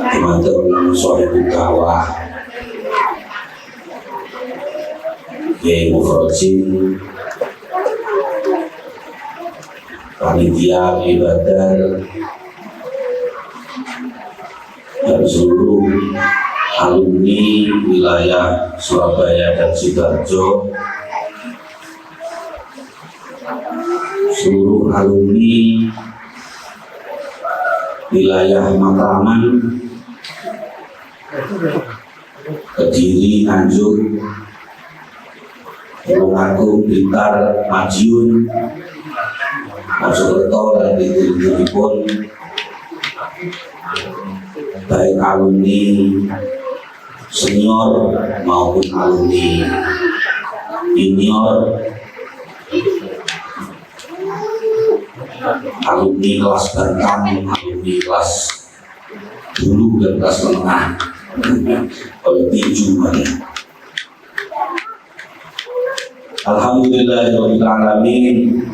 teman-teman sohibul dakwah Kiai Mufroji, panitia ibadah dan seluruh alumni wilayah Surabaya dan Sidoarjo, seluruh alumni wilayah Matraman, Kediri, Nganjuk, Tulungagung, Blitar, Madiun, Mojokerto, dan itu pun baik alumni senior maupun alumni junior, alumni kelas bintang, alumni kelas dulu dan kelas menengah, oleh tinju banyak. Alhamdulillahirrahmanirrahim.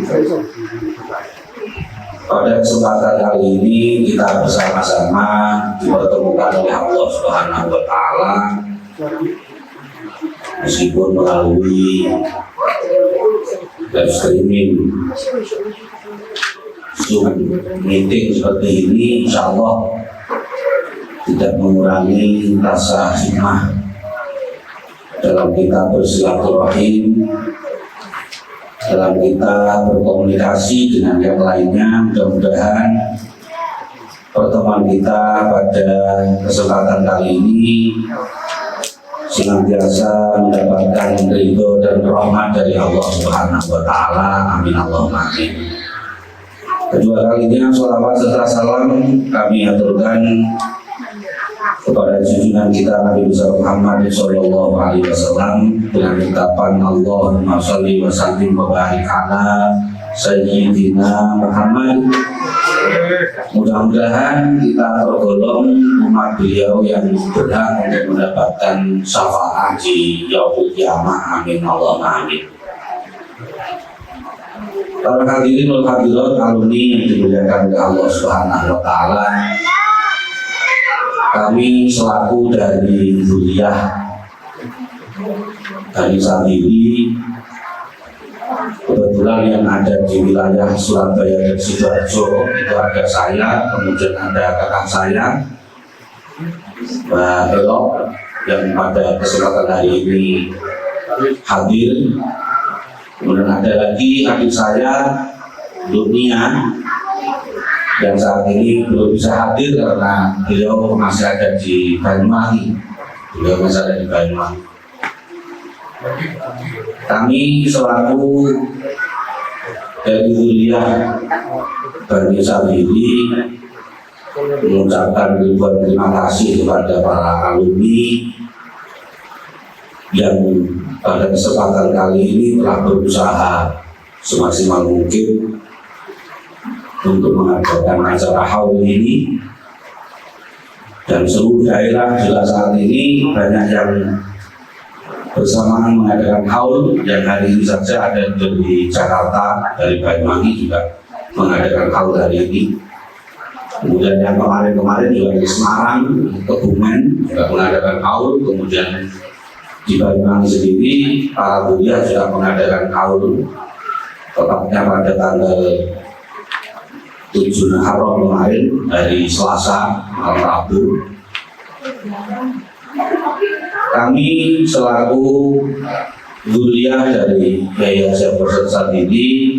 Pada kesempatan kali ini kita bersama-sama dipertemukan oleh Allah Subhanahu wa Ta'ala, meskipun melalui live streaming Zoom meeting seperti ini, insya Allah tidak mengurangi rasa hikmah dalam kita bersilaturahim, dalam kita berkomunikasi dengan yang lainnya. Mudah-mudahan pertemuan kita pada kesempatan kali ini senantiasa mendapatkan ridho dan rahmat dari Allah Subhanahu wa Ta'ala. Amin Allahumma amin. Kedua kalinya sholawat serta salam kami aturkan kepada junjungan kita Nabi besar Muhammad sallallahu alaihi wasallam dengan ucapan Allahumma shalli wa sallim wa barik ala sayyidina Muhammad. Mudah-mudahan kita tergolong umat beliau yang berhak untuk mendapatkan syafaat di yaumul qiyamah. Amin Allahumma amin. Para hadirin wal hadirat alumni yang dimuliakan oleh Allah Subhanahu wa Ta'ala, kami selaku dari kuliah dari sendiri, kebetulan yang ada di wilayah Surabaya dan Sidoarjo itu ada saya, kemudian ada kakak saya Mbak Elok yang pada kesempatan hari ini hadir, kemudian ada lagi adik saya Dunia yang saat ini belum bisa hadir karena beliau masih ada di Banyuwangi. Kami selaku dari kuliah Bani Sabili mengucapkan ribuan terima kasih kepada para alumni yang pada kesempatan kali ini telah berusaha semaksimal mungkin untuk mengadakan acara haul ini, dan seluruh daerah juga saat ini banyak yang bersamaan mengadakan haul. Yang hari ini saja ada di Jakarta, dari Banyuwangi juga mengadakan haul hari ini. Kemudian yang kemarin-kemarin juga di Semarang, Kebumen juga mengadakan haul. Kemudian di Banyuwangi sendiri para kuliah juga mengadakan haul, tepatnya pada tanggal 7 Muharram kemarin, dari Selasa malam Rabu. Kami selaku kuliah dari Yayasan Persesat ini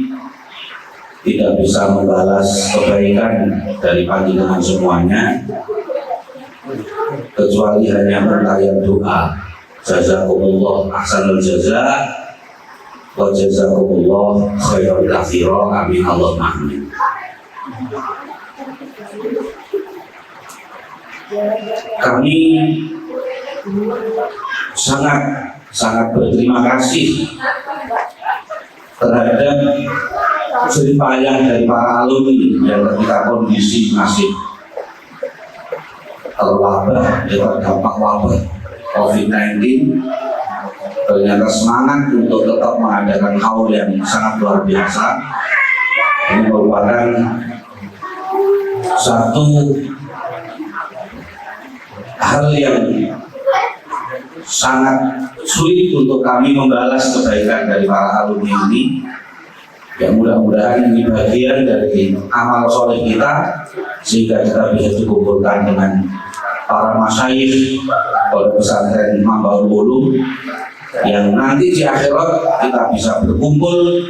tidak bisa membalas kebaikan dari panjenengan semuanya, kecuali hanya bertayang doa. Jazakumullah ahsanul jaza wa jazakumullah khairan katsira. Amin Allahumma amin. Kami sangat berterima kasih terhadap jerih payah dari para alumni yang ketika kondisi masih terwabah, terdampak wabah COVID-19, ternyata semangat untuk tetap mengadakan haul yang sangat luar biasa. Ini merupakan Satu hal yang sangat sulit untuk kami membalas kebaikan dari para alumni ini, ya mudah-mudahan ini bagian dari amal soleh kita sehingga kita bisa dikumpulkan dengan para masyayikh Pondok Pesantren Mambaul Ulum yang nanti di akhirat kita bisa berkumpul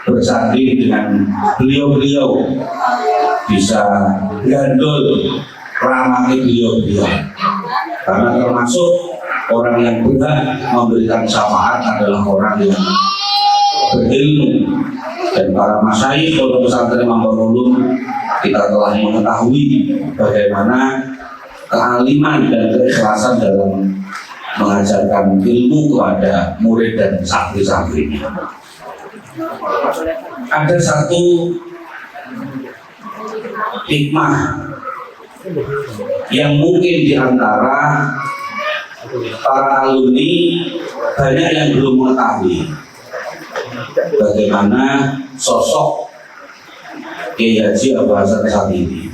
bersanding dengan beliau-beliau, bisa gandol ramai beliau-beliau, karena termasuk orang yang berhak memberikan syafaat adalah orang yang berilmu. Dan para masyayikh Pondok Pesantren Mambaul Ulum kita telah mengetahui bagaimana kealiman dan keikhlasan dalam mengajarkan ilmu kepada murid dan santri-santrinya. Ada satu hikmah yang mungkin di antara para alumni banyak yang belum mengetahui bagaimana sosok Kiai Haji Abdul Hasan Sadili.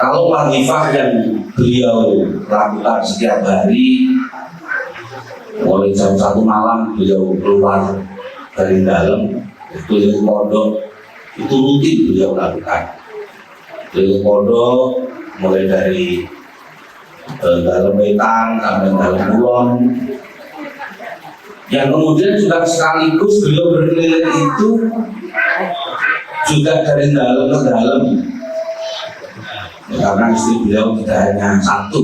Kalau wazifah yang beliau lakukan setiap hari, mulai jam 1 malam beliau keluar dari dalam keliling pondok, itu rutin beliau lakukan. Keliling pondok mulai dari dalam wetan sampai dalam kulon, yang kemudian juga sekaligus beliau berkeliling itu juga dari dalam ke dalam. Karena istri beliau tidak hanya satu,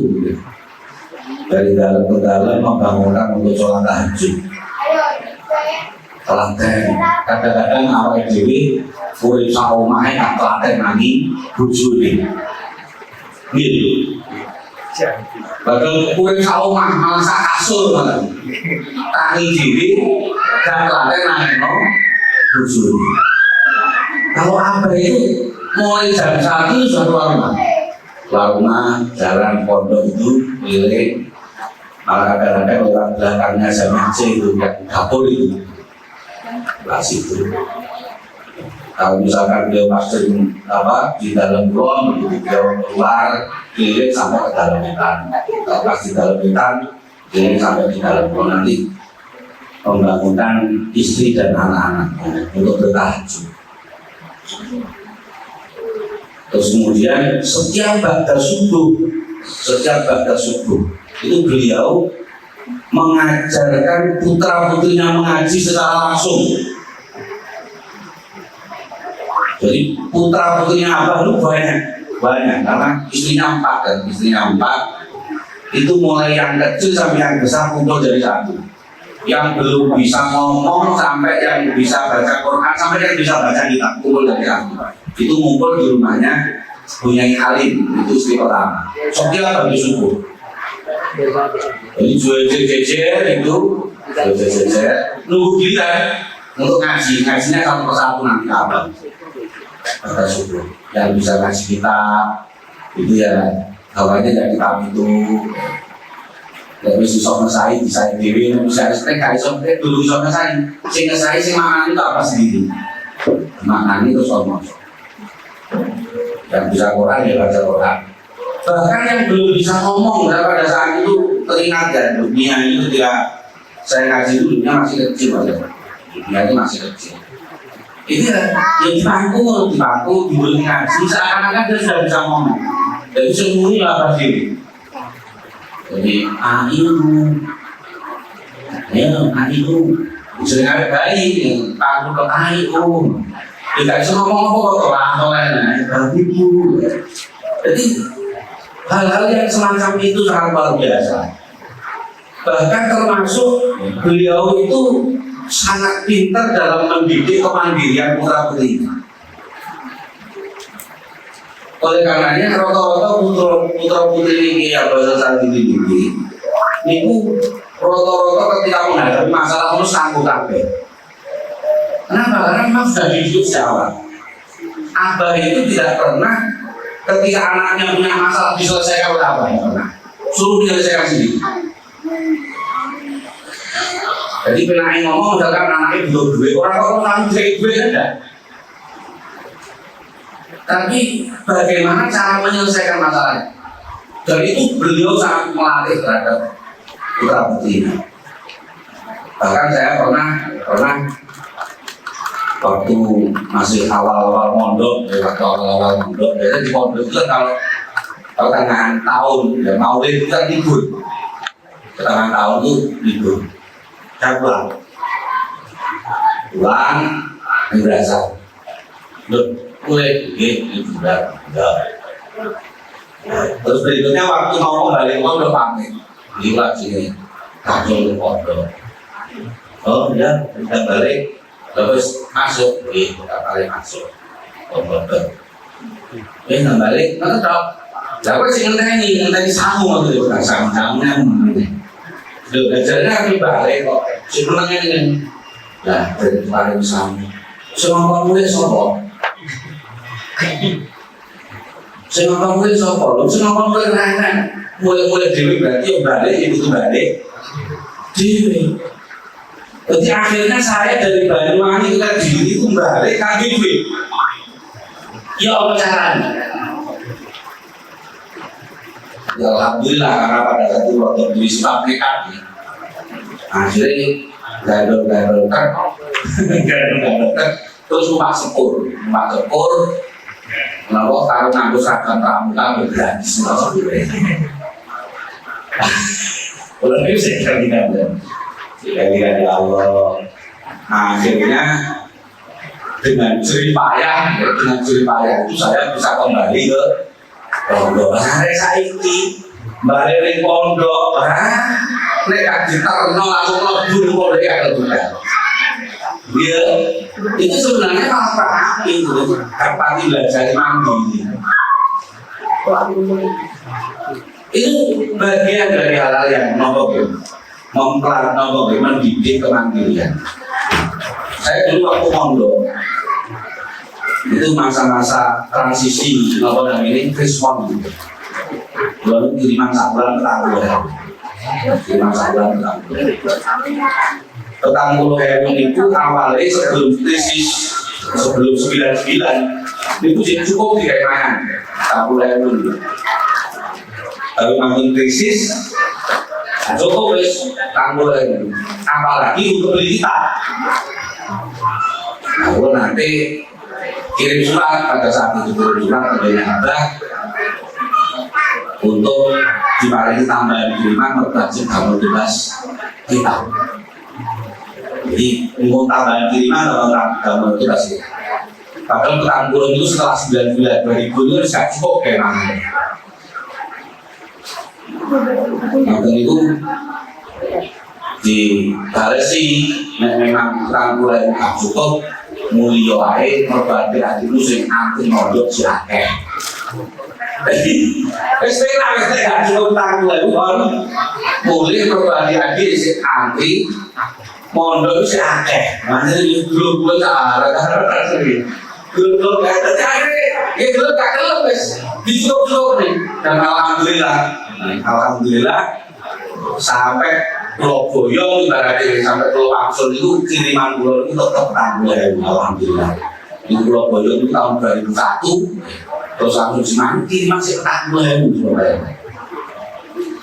dari dalam ke dalam membangunkan untuk sholat tahajud. Telaten, kadang-kadang awal dewi urip saomahé tak telaten nangi bojone. Gitu. Padahal urip saomah malah sak kasur malah. Tangi dewi gak telaten nangi bojone. Kalau apa itu mulai jam 1 sudah keluar rumah, jalan pondok itu keliling, malah kadang-kadang orang belakangnya sama C itu yang dapur itu kelas itu. Kalau misalkan dia masuk di dalam ruang, dia keluar keliling sampai ke dalam wetan. Kalau pas di dalam wetan, keliling sampai di dalam ruang, nanti membangunkan istri dan anak-anak untuk bertahajud. Terus kemudian setiap ba'da subuh itu beliau mengajarkan putra putrinya mengaji secara langsung. Jadi putra putrinya Abah itu banyak karena istrinya 4 kan, itu mulai yang kecil sampai yang besar kumpul jadi satu. Yang belum bisa ngomong sampai yang bisa baca Quran sampai yang bisa baca kitab kumpul dari satu. Itu ngumpul di rumahnya Bunyai Halim, itu istri pertama. Setiap habis subuh. Jadi jejer itu nunggu giliran untuk ngajinya satu persatu nanti abang. Pada subuh yang bisa ngaji kitab itu ya awalnya dari kitab itu. Tapi susah ngesai, bisa dewi, bisa dulu susah ngesai. Sing ngesai sing makan itu apa sendiri? Makan itu soal yang bisa Quran ya baca Quran. Bahkan yang belum bisa ngomong pada saat itu teringat dan dunia ini ketika saya ngaji itu dunia masih kecil dunia itu masih kecil. Itu ya yang dipangku diberi ngaji seakan-akan dia sudah bisa ngomong. Jadi semuanya apa sih? Jadi ayu, sering ada bayi yang takut ke ayu. Tidak bisa ngomong apa begitu. Jadi hal-hal yang semacam itu sangat luar biasa. Bahkan termasuk beliau itu sangat pintar dalam mendidik kemandirian putra putri. Oleh karenanya rata-rata putra putri ini yang bahasa saat ini rata-rata ketika menghadapi masalah harus sanggup kabeh. Kenapa? Karena memang sudah dididik sejak. Abah itu tidak pernah ketika anaknya punya masalah diselesaikan oleh abah, pernah suruh diselesaikan sendiri. Jadi pengen ngomong misalkan anaknya butuh duit, orang-orang duit ada. Tapi bagaimana cara menyelesaikan masalahnya? Dan itu beliau sangat melatih terhadap putra putrinya. Bahkan saya pernah waktu masih awal-awal mondok, biasanya di pondok itu kan kalau tengah tahun, ya maulid itu kan libur. Tengah tahun itu libur. Saya pulang, berasa. Mulai liburan. Terus berikutnya waktu mau kembali pondok pamit, lihat sini, langsung ke pondok. Oh ya, kita balik, terus masuk, kita balik masuk ke pondok. Nggak balik, nggak tetap. Lalu sih ngenteni samu gitu, bukan samu-samunya. Udah belajarnya kami balik kok, si menangnya ini. Nah, dari kemarin samu. Semua mulai sopo. Semua mulai sopo, semua mulai nanya. Mulai dewi berarti balik, itu balik. Dewi. Jadi akhirnya saya dari Banyuwangi ke Kediri itu balik kaki duit. Ya apa caranya? Ya alhamdulillah karena pada saat itu waktu di Wisma nekat akhirnya gandol terus numpak sepur lalu taruh nganggo seragam pramuka gratis udah itu saya kira-kira ya Allah. Akhirnya dengan jerih payah itu saya bisa kembali ke pondok. Saya ini balik di pondok, nek diterno langsung lebur pondok ya kebetulan. Ya, itu sebenarnya malah terapi itu, terapi belajar mandiri. Itu bagian dari hal-hal yang mendidik kemandirian. Saya dulu waktu pondok itu masa-masa transisi ini krispon gitu. Lalu kiriman sabulan petang puluh itu awalnya sebelum krisis sebelum 99 itu cukup di kaimanan petang lalu makin krisis cukup wis tanggul apalagi untuk beli kita. Lalu nanti kirim surat pada saat itu kirim surat ke Abah untuk diparingi tambahan kiriman berwajib kamu tugas kita. Jadi mau tambahan kiriman atau kamu tugas kita. Padahal petang itu setelah 9 bulan 2000 itu sudah cukup kayak mana. Maka itu di Baresi memang tanggulan cukup mulia ae berbagi hati musim anti mondok si akeh. Wis nek cukup tanggulan kon mulih berbagi hati si anti mondok si akeh. Mane grup kuwi tak arek sendiri. Grup kata ya grup kakek wis dicukup nih. Dan alhamdulillah sampai Pulau Boyong ibaratnya sampai Pulau Angsol itu kiriman pulau itu tetap tangguh alhamdulillah. Di Pulau Boyong itu tahun 2001 terus langsung Simanti kiriman sih tangguh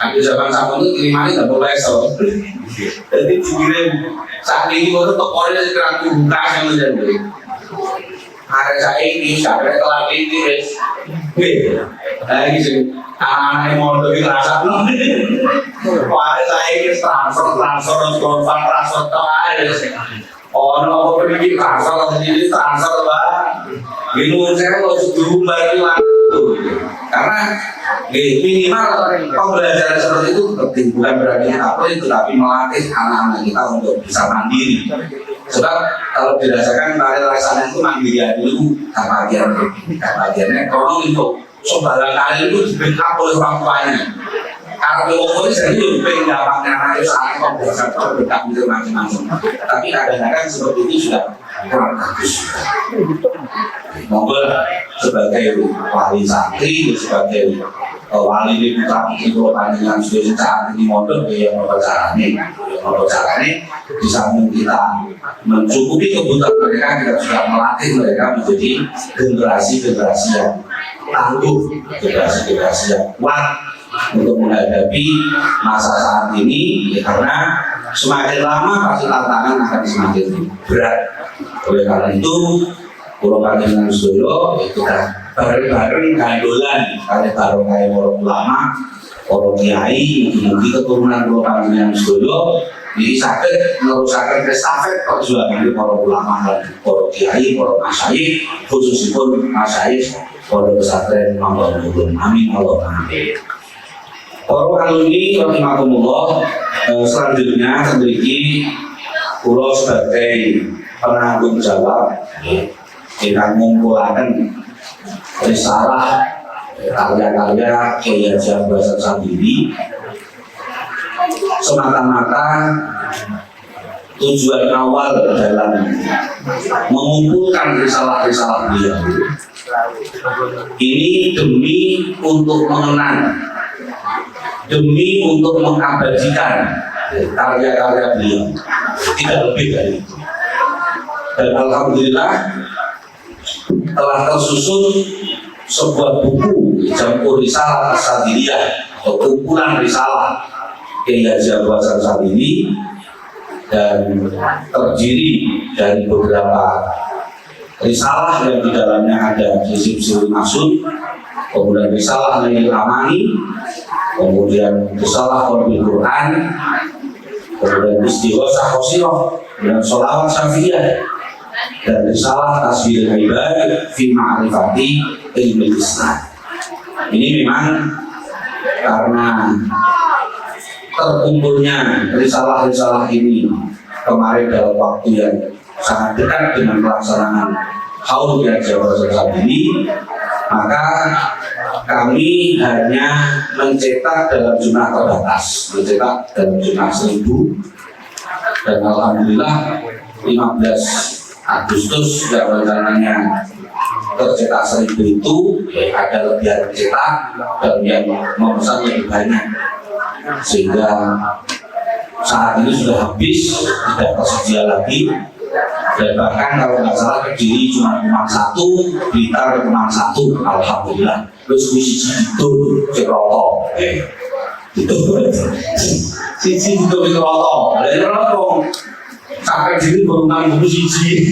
tapi zaman itu kirimannya nggak boleh so. Jadi dikirim saat ini baru tokonya sekarang buka yang menjadi hari saya ini sampai kelar ini lagi sih anak-anak mau lebih rasa loh. Hari saya ini transfer oh no aku pergi transfer jadi transfer lah minum saya kalau sudah balik waktu karena minimal pembelajaran seperti itu penting bukan berarti apa itu tapi melatih anak-anak kita untuk bisa mandiri. Sebab kalau dirasakan tari laksana itu mandiri dulu bagiannya tolong itu sembarang kali itu di-backup oleh orang tuanya. Kalau pokoknya jadi lebih gampangnya anak saat pembahasan backup itu macam-macam. Tapi kadang-kadang seperti itu sudah kurang bagus. Monggo sebagai wali santri, sebagai wali ini putra putri kalau panjenengan sudah saat ini mondok yang mau caranya di samping kita mencukupi kebutuhan mereka, kita juga melatih mereka menjadi generasi-generasi yang tangguh, generasi-generasi yang kuat untuk menghadapi masa saat ini, karena semakin lama pasti tantangan akan semakin berat. Oleh karena itu, pulau panjenengan sedaya kita bareng-bareng gandolan kali bareng kaya para ulama, para kiai, mugi keturunan pulau panjenengan sedaya ini sakit merusakan estafet perjuangan para ulama dan para kiai, para masyayikh, khususipun masyayikh pondok pesantren Mampu Nurun. Amin Allahumma amin. Para alumni rahimakumullah, selanjutnya memiliki pulau sebagai penanggung jawab kita mengumpulkan risalah karya-karya Kiai Haji Abdul Basit Sabili semata-mata tujuan awal dalam mengumpulkan risalah-risalah beliau ini demi untuk mengenang, demi untuk mengabadikan karya-karya beliau, tidak lebih dari itu. Dan alhamdulillah telah tersusun sebuah buku Jam'ur Risalah As-Sadiliyah atau kumpulan risalah Kiai Haji Abdul Basit Sabili, dan terdiri dari beberapa risalah yang di dalamnya ada Hizib Sirul Maksud, kemudian risalah Nailul Amani, kemudian risalah Qur'anul Quran, kemudian Istighosah Qasirah, dan Sholawat Syafi'iyah, dan risalah Tasbihul Ibad fi Ma'rifati Ilmil Islam. Ini memang karena terkumpulnya risalah-risalah ini kemarin dalam waktu yang sangat dekat dengan pelaksanaan Haul Kiai Haji Abdul Basit Sabili, maka kami hanya mencetak dalam jumlah terbatas, mencetak dalam jumlah 1000, dan alhamdulillah 15 Agustus yang rencananya tercetak 1000 itu ada lebih yang tercetak dan yang memesan lebih banyak, sehingga saat ini sudah habis, tidak tersedia lagi. Dan bahkan kalau nggak salah Kediri cuma 1, Blitar cuma 1, alhamdulillah. Terus siji itu Ciroto, itu siji itu Ciroto, dari Ciroto sampai Kediri baru 6 buku siji,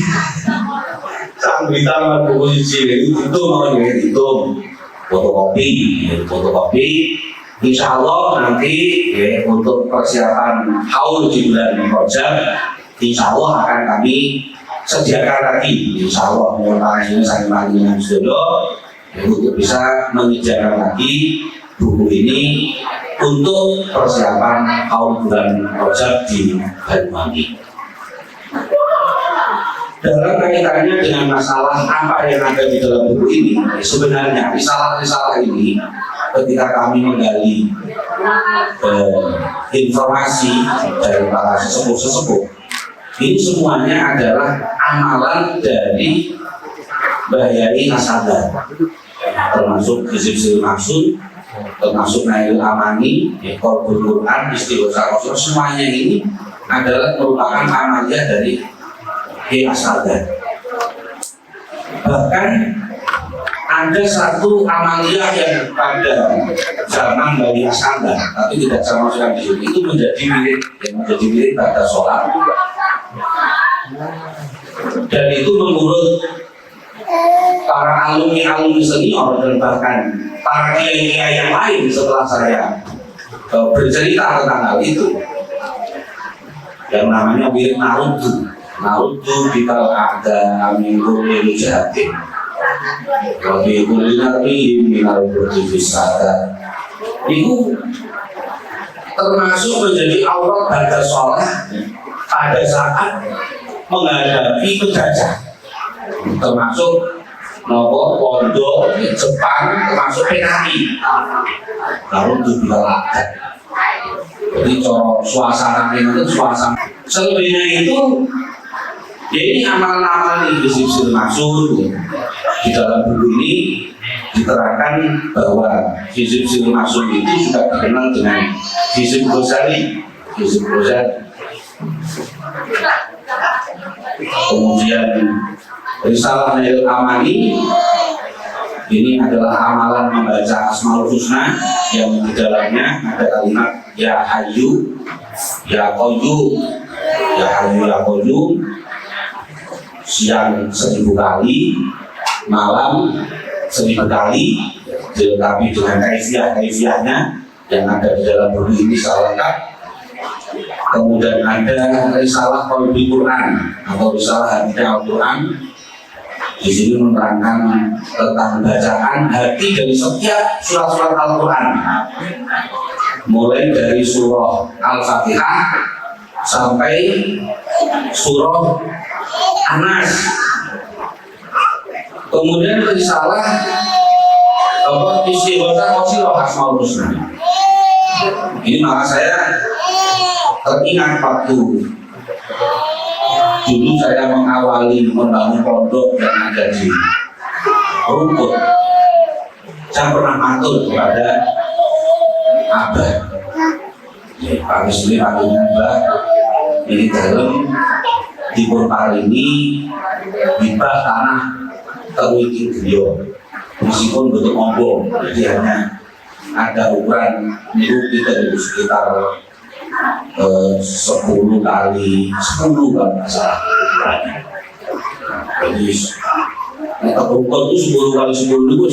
sampai Blitar 6 buku siji, itu mau dihitung fotokopi. Insya Allah nanti untuk persiapan haul di bulan Rajab, insya Allah akan kami sediakan lagi. Insya Allah mengenai ini saya dengan saudara untuk bisa menyediakan lagi buku ini untuk persiapan haul bulan Rajab di Banyuwangi. Dalam kaitannya dengan masalah apa yang ada di dalam buku ini, sebenarnya risalah-risalah ini ketika kami menggali informasi dari para sesepuh-sesepuh, ini semuanya adalah amalan dari Mbah Yai Asada, termasuk Hizib Sirul Maksud, termasuk Nailul Amani, Qur'anul Quran, Istighosah Qasirah, semuanya ini adalah merupakan amaliyah dari Kiai Asada. Bahkan ada satu amaliyah yang pada zaman Mbah Asada, tapi tidak sama sekali di sini, itu menjadi mirip pada sholat, dan itu menurut para alumni senior dan bahkan para kiai-kiai yang lain setelah saya bercerita tentang hal itu, yang namanya wirid Narudu bital ada minggu ini jahatin lebih kulinabi minal berdivisada, itu termasuk menjadi awal pada sholat pada saat menghadapi penjajah, termasuk nopo pondok Jepang, termasuk PKI. Narudu bital ada, jadi suasana itu suasana. Selebihnya itu ya ini amalan-amalan Hizib Sirul Maksud di dalam buku ini diterangkan bahwa Hizib Sirul Maksum itu juga dikenal dengan Hizib Ghazali. Hizib Ghazali. Kemudian Risalah Nailul Amani ini adalah amalan membaca Asmaul Husna yang di dalamnya ada kalimat Ya Hayyu Ya Qayyum, Ya Hayyu Ya Qayyum, siang 1000 kali, malam 1000 kali, dilengkapi dengan kaifiah-kaifiahnya yang ada di dalam buku ini secara lengkap. Kemudian ada risalah Qalbi Quran atau risalah hatinya Al-Quran. Di sini menerangkan tentang bacaan hati dari setiap surat-surat Al-Quran, mulai dari surah Al-Fatihah sampai surah An-Nas. Kemudian risalah Istighotsah Qasidah Asmaul Husna. Ini maka saya teringat waktu dulu saya mengawali membangun pondok yang ada di Rumput. Saya pernah matur kepada Abah, Pak Wisli panggilnya Mbak, ini dalam di Purpar ini hibah tanah terwiki beliau, meskipun bentuk ombong, jadi hanya ada ukuran itu kita sekitar 10 kali 10 kalau nggak salah. Jadi rumput itu 10 kali 10 itu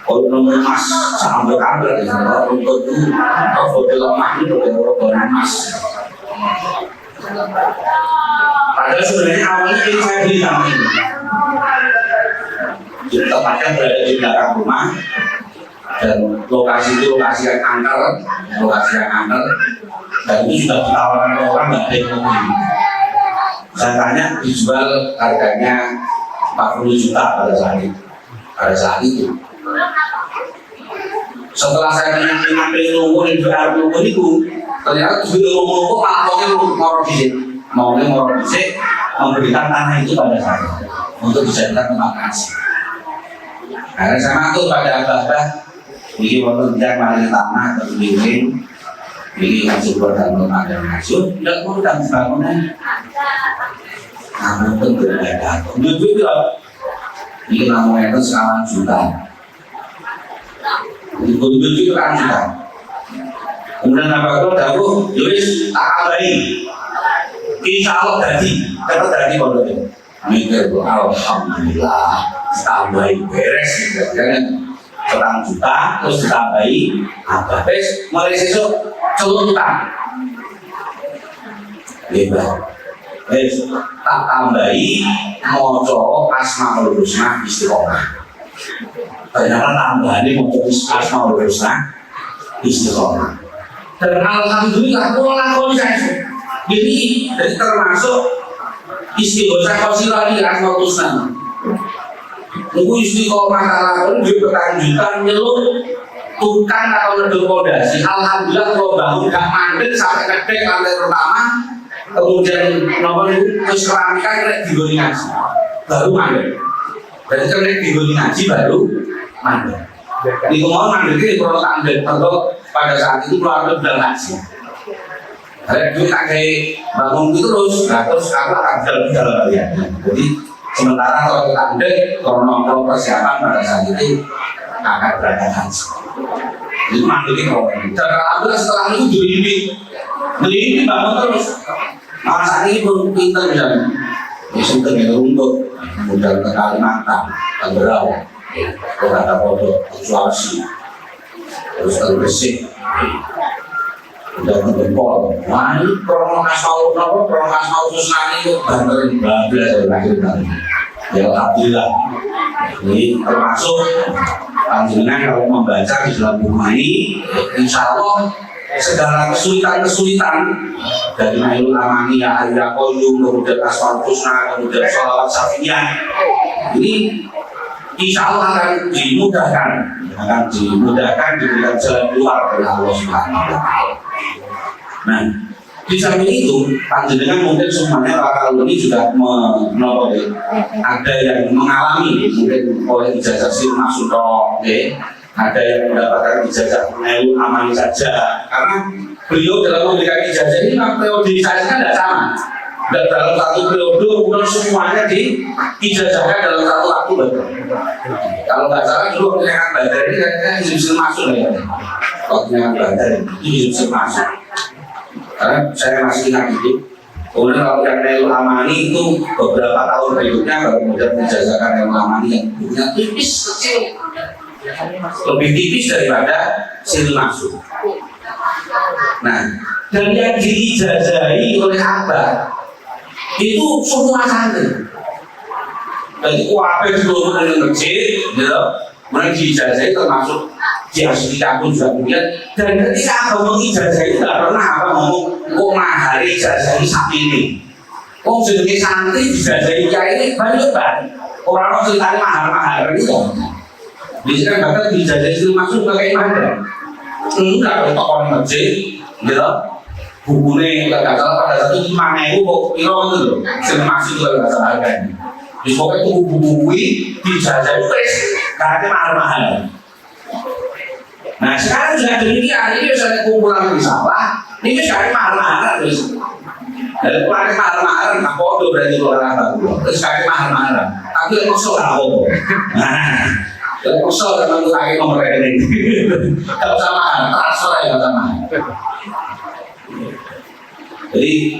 kalau nomor emas sampai kabel ya. Rumput itu foto lemah itu kalau emas. Padahal sebenarnya awalnya ini saya beli tanah ini. Tepatnya berada di belakang rumah. Dan lokasi itu lokasi yang angker, dan itu sudah ditawarkan ke orang nggak ada yang mau beli. Saya tanya dijual harganya 40 juta pada saat itu. Setelah saya tanya pengen lumpuh dan jual lumpuh itu, ternyata begitu lumpuh malah maunya ngorok disik, memberikan tanah itu pada saya untuk dijadikan tempat kasih. Karena saya matur pada abah-abah, ini waktu dia mari tanah terbimbing, ini kasih dan lembaga masuk, tidak perlu dan bangunan. Namun tentu berbeda. Begitu ini namanya itu sekarang juta. Begitu itu kan juta. Kemudian apa itu dahulu, Yowis tak abai. Insya Allah tadi, dapat tadi kalau itu. Mikir alhamdulillah, tambahin beres gitu kan. 1 juta terus ditambahi apa bes mulai sesuk celur utang bes tak tambahi moco Asmaul Husna Istiqomah. Ternyata tambahannya moco Asmaul Husna Istiqomah, dan alhamdulillah pola saya jadi termasuk Istighotsah Qasidah di Asmaul Husna. Nunggu Istiqomah kalau dia berkelanjutan nyelur tukang atau neduk fondasi. Alhamdulillah kalau bangun gak mandek sampai kedek lantai pertama, kemudian nomor itu terus keramika kena digoni ngaji baru mandek. Berarti kena digoni ngaji baru mandek. Ini kemauan mandek ini kalau mandek atau pada saat itu keluarga udah ngaji. Ada duit kayak bangun itu terus aku akan jalan-jalan ya. Jadi sementara kalau kita andek, kalau persiapan pada saat itu akan berangkat haji. Itu mandikin orang. Dan alhamdulillah setelah itu beli bangun terus. Maka saat ini pun pintar dan sudah untuk kemudian ke Kalimantan, Tangerang, Kota Pondok, Sulawesi, terus ke Gresik, udah ke Gempol. Wah ini Promo Asmaul Husna itu banterin bablas dari tadi. Ya alhamdulillah. Ini termasuk alhamdulillah kalau membaca di dalam buku ini, insya Allah segala kesulitan dari Nailul Amani, Ya Hayyu Ya Qayyum, kemudian Asmaul Husna, kemudian sholawat Safiyah, ini insya Allah akan dimudahkan, diberikan jalan keluar oleh Allah Subhanahu Wa Taala. Nah, Di samping itu, panjenengan mungkin semuanya para alumni juga ada yang mengalami mungkin oleh ijazah sirna suto, ada yang mendapatkan ijazah melu amali saja, karena beliau dalam memberikan ijazah ini periodisasinya tidak sama. Dan dalam satu periode kemudian semuanya diijazahkan dalam satu waktu. Kalau nggak salah dulu penyerangan Badar ini kayaknya izin masuk ya. Kalau penyerangan Badar itu izin masuk. Karena saya masih ingat itu. Kemudian kalau yang Nail Amani itu beberapa tahun berikutnya baru kemudian menjazahkan Nail Amani yang punya tipis kecil, lebih tipis daripada sirna masuk. Nah, dan yang diijazahi oleh Abah itu semua santri. Jadi kuape dulu dari masjid, mulai diijazahi termasuk di asli kampung juga kemudian. Dan ketika Abah mengijazahi itu tidak pernah Abah ngomong kok mahari ijazahi sapi ini. Kok jenenge santri diijazahi kiai ini banyak banget. Orang ceritanya mahar-mahar itu. Bisa kan bahkan diijazahi itu masuk ke kayak mana? Enggak, kalau tokoh masjid, bukunya nggak salah pada saat itu 5.000 kok kilo itu loh, masih juga nggak salah harganya. Jadi pokoknya itu buku-buku dijajahi wes, karena mahal-mahal. Nah sekarang juga demikian, ini misalnya kumpulan risalah, ini sekarang mahal-mahal terus. Dari kumpulan mahal-mahal, tak bodoh berarti kumpulan apa? Terus sekarang mahal-mahal, tapi yang kosong apa? Nah, yang kosong sama itu kaki nomor rekening. Kalau sama, transfer ya sama. Jadi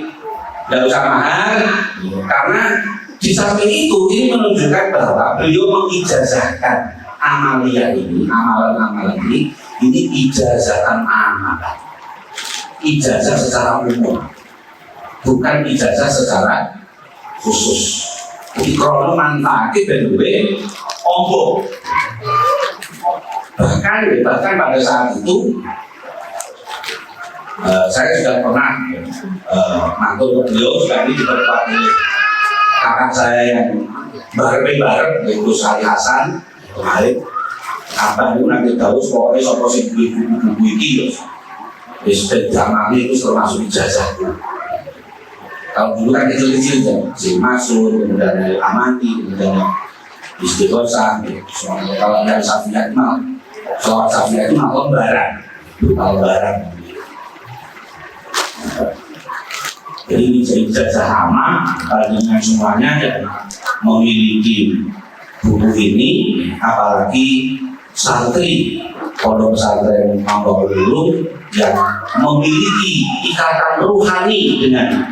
tidak usah mahal, karena di samping itu ini menunjukkan bahwa beliau mengijazahkan amalia ini, amalan-amalan ini ijazahkan amalan, ijazah secara umum, bukan ijazah secara khusus. Jadi kalau mantaki berdua ombok, bahkan pada saat itu. Saya sudah pernah mantul ke beliau, juga ini diperkuat kakak saya yang bareng yaitu Sari Hasan kemarin. Abah itu nanti tahu pokoknya soal proses buku-buku ini ya zaman itu termasuk ijazah. Kalau dulu kan kecil-kecil ya, si Masur, kemudian dari Amati, kemudian Istiqosah, kalau dari Safiyah itu malah soal Safiyah itu malah lembaran. Jadi ini ijazah sama dengan semuanya yang memiliki buku ini, apalagi santri pondok pesantren Pondok Peluru yang memiliki ikatan ruhani dengan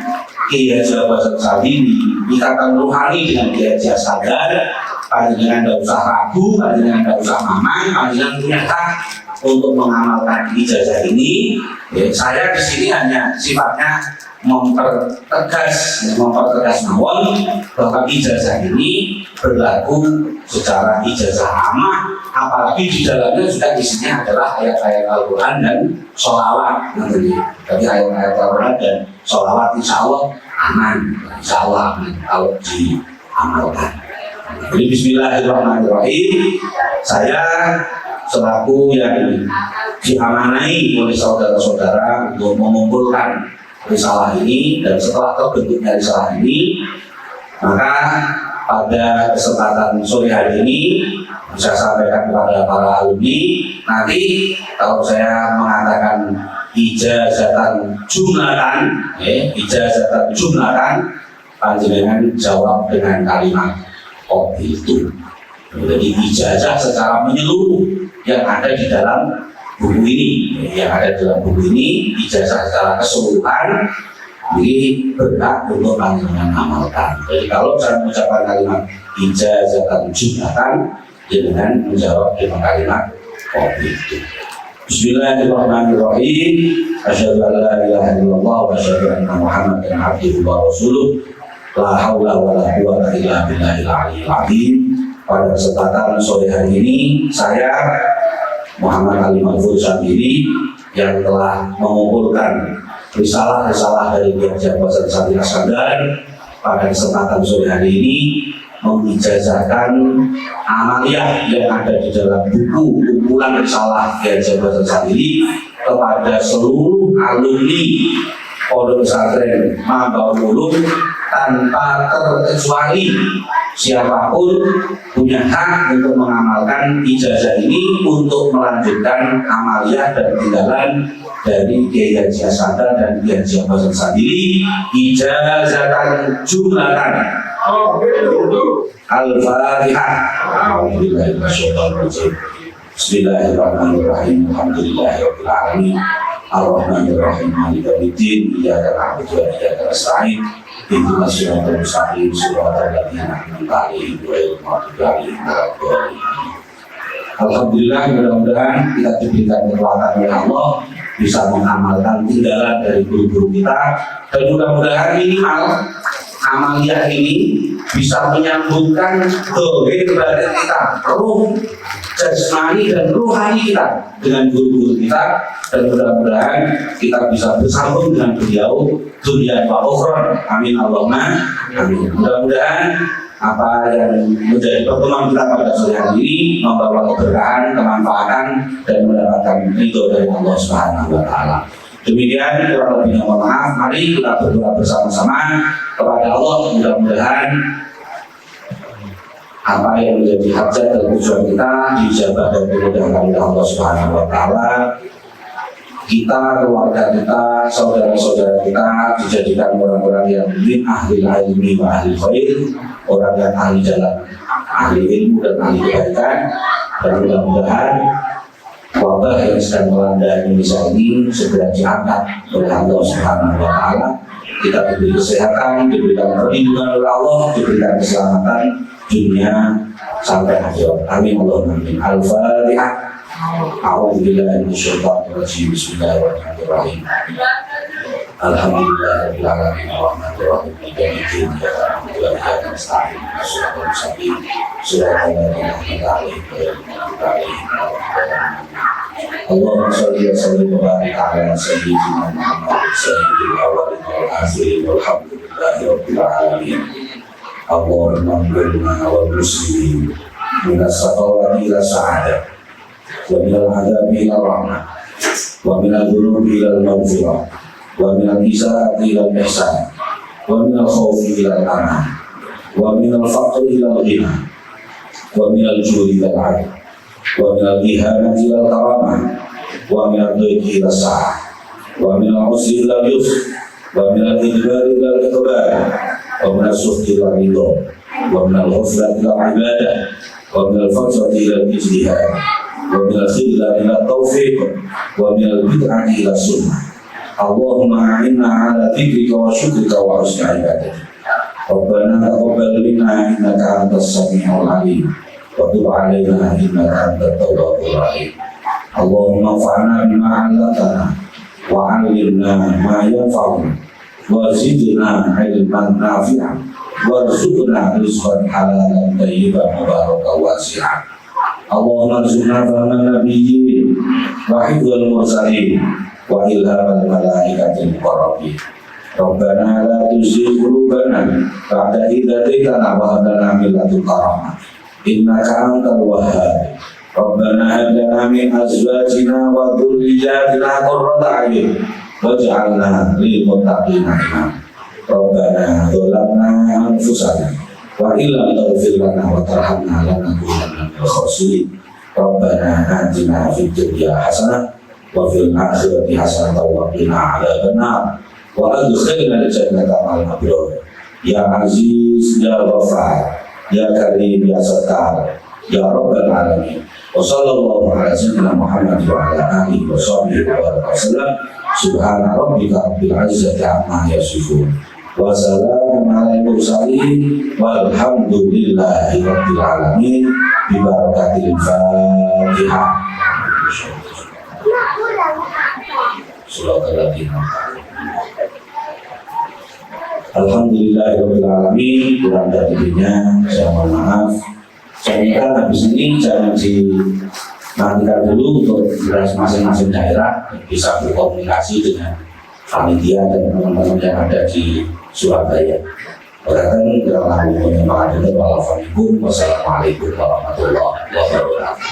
Kiai Haji Abbas Sadili, ikatan ruhani dengan Kiai Haji Sadar, panjenengan tidak usah ragu, panjenengan tidak usah mamang, panjenengan punya hak untuk mengamalkan ijazah ini. Saya di sini hanya sifatnya mempertegas mawon bahwa ijazah ini berlaku secara ijazah amah, apalagi di dalamnya juga isinya adalah ayat-ayat Al-Quran dan sholawat. Jadi ayat-ayat Al-Quran dan sholawat insya Allah aman, kalau diamalkan. Jadi bismillahirrahmanirrahim, saya selaku yang diamanai oleh saudara-saudara untuk mengumpulkan risalah ini, dan setelah terbentuknya risalah ini, maka pada kesempatan sore hari ini bisa sampaikan kepada para alumni. Nanti kalau saya mengatakan ijazatan jumlatan, panjenengan jawab dengan kalimat oh itu. Jadi ijazah secara menyeluruh yang ada di dalam buku ini, ijazah secara keseluruhan ini berhak untuk panjenengan amalkan. Jadi kalau saya mengucapkan kalimat ijazatan jumlatan, dengan menjawab dengan kalimat oh itu. Bismillahirrahmanirrahim. Asyhadu an la ilaha illallah wa asyhadu anna Muhammadan abduhu wa rasuluh. La haula wa la quwwata illa billahil aliyyil azim. Pada kesempatan sore hari ini, saya Muhammad Ali Mahfud Syabiri yang telah mengumpulkan risalah-risalah dari Kiai Haji Abbas Sadar pada kesempatan sore hari ini mengijazahkan amaliyah yang ada di dalam buku kumpulan risalah Kiai Haji Abbas Sadar kepada seluruh alumni pondok pesantren Mambaul Ulum tanpa terkecuali siapapun punya hak untuk mengamalkan ijazah ini untuk melanjutkan amaliyah dan tinggalan dari Kiai Haji Asada dan Kiai Haji Hasan Sadili ijazatan jumlatan. Al-Fatihah. Bismillahirrahmanirrahim. Alhamdulillahirabbil alamin. Ar-Rahmanir-Rahim. Maliki yaumiddin. Iyyaka na'budu wa iyyaka nasta'in. Ihdinas siratal mustaqim. Siratal ladzina an'amta 'alaihim ghairil maghdubi 'alaihim waladdallin. Alhamdulillah, mudah-mudahan kita diberikan kekuatan oleh Allah bisa mengamalkan tinggalan dari guru-guru kita, dan mudah-mudahan minimal amaliyah ini bisa menyambungkan dohir badan kita, ruh, jasmani dan rohani kita dengan guru-guru kita, dan mudah-mudahan kita bisa bersambung dengan beliau dunia wa ukhra. Amin Allahumma amin. Mudah-mudahan apa yang menjadi pertemuan kita pada sore hari ini membawa keberkahan, kemanfaatan dan mendapatkan ridho dari Allah Subhanahu wa taala. Demikian, kurang lebihnya mohon maaf. Mari kita berdoa bersama-sama kepada Allah, mudah-mudahan apa yang menjadi hajat dan tujuan kita dijabah dan dimudahkan oleh Allah Subhanahu wa taala. Kita, keluarga kita, saudara-saudara kita dijadikan orang-orang yang min ahli ilmi wa ahli khair, orang yang ahli jalan, ahli ilmu dan ahli kebaikan. Dan mudah-mudahan wabah yang sedang melanda Indonesia ini segera diangkat oleh Allah Subhanahu wa taala. Kita diberi kesehatan, diberikan perlindungan oleh Allah, diberikan keselamatan dunia sampai akhirat. Amin Allahumma amin. Al-Fatihah. A'udzubillahi minasyaitonir rajim. Bismillahirrahmanirrahim. Alhamdulillahirabbil alamin arrahmanir rahim maliki yaumiddin iyyaka na'budu wa iyyaka nasta'in ihdinas mustaqim siratal ladzina an'amta 'alaihim ghairil maghdubi 'alaihim waladdallin. Allahumma shalli wa sallim wa barik 'ala sayyidina Muhammad sayyidil awwalin wal akhirin walhamdulillahirabbil alamin. Allahumma ighfirlana wal muslimin minas shaqawati ila sa'adah wa minal adzabi ila rahmah wa minal dhunubi ila al-maghfirah wa minal isaati ila al-ihsan wa minal khawfi ila al-aman wa minal faqri ila al-ghina wa minal juri ila al-'adl wa minal ihanati ila al-karamah wa minal dhayqi ila as-sa'ah wa minal usri ila al-yusr wa minal idbari ila al-iqbal wa minal sukhti ila al-ridha wa minal ghaflati ila al-ibadah wa minal fatrati ila al-ijtihad wa minal khidlani ila taufiq wa minal bid'ati ila sunnah. Allahumma a'inna ala dzikrika wa syukrika wa husni ibadatik. Rabbana taqabbal minna innaka antas samiul alim wa tub 'alaina innaka antat tawwabur rahim. Allahumma anfa'na bima 'allamtana wa 'allimna ma yanfa'una wa zidna 'ilman nafi'an warzuqna rizqan halalan thayyiban mubarakan wasi'an. Allahumma arzuqna fahman nabiyyin wa hifdzal mursalin wa ilhamal malaikatil muqarrabin. Rabbana la tuzigh qulubana ba'da idh hadaytana wa hab lana min ladunka rahmah innaka antal wahhab. Rabbana hab lana min azwajina wa dhurriyyatina qurrata a'yun waj'alna lil muttaqina imama. Rabbana dzalamna anfusana wa illam taghfir lana wa tarhamna lanakunanna minal khasirin. Rabbana atina fid dunya hasanah wa fil akhirati hasanah wa qina adzabannar wa adkhilna al-jannata ma'al abrar. Ya Aziz ya Ghaffar ya Karim ya Sattar ya Rabbal alamin. Wa sallallahu ala sayyidina Muhammad wa ala alihi wa sahbihi wa sallam. Subhana rabbika rabbil izzati amma yasifun wa salamun alal mursalin walhamdulillahi rabbil alamin bi barakatil Fatihah. Alhamdulillahirabbil alamin. Kurang dari lebihnya saya mohon maaf. Saya minta habis ini jangan dinantikan dulu untuk beras masing-masing daerah bisa berkomunikasi dengan panitia dan teman-teman yang ada di Surabaya. Berarti kurang lebih menyempatkan itu. Wassalamualaikum warahmatullahi wabarakatuh.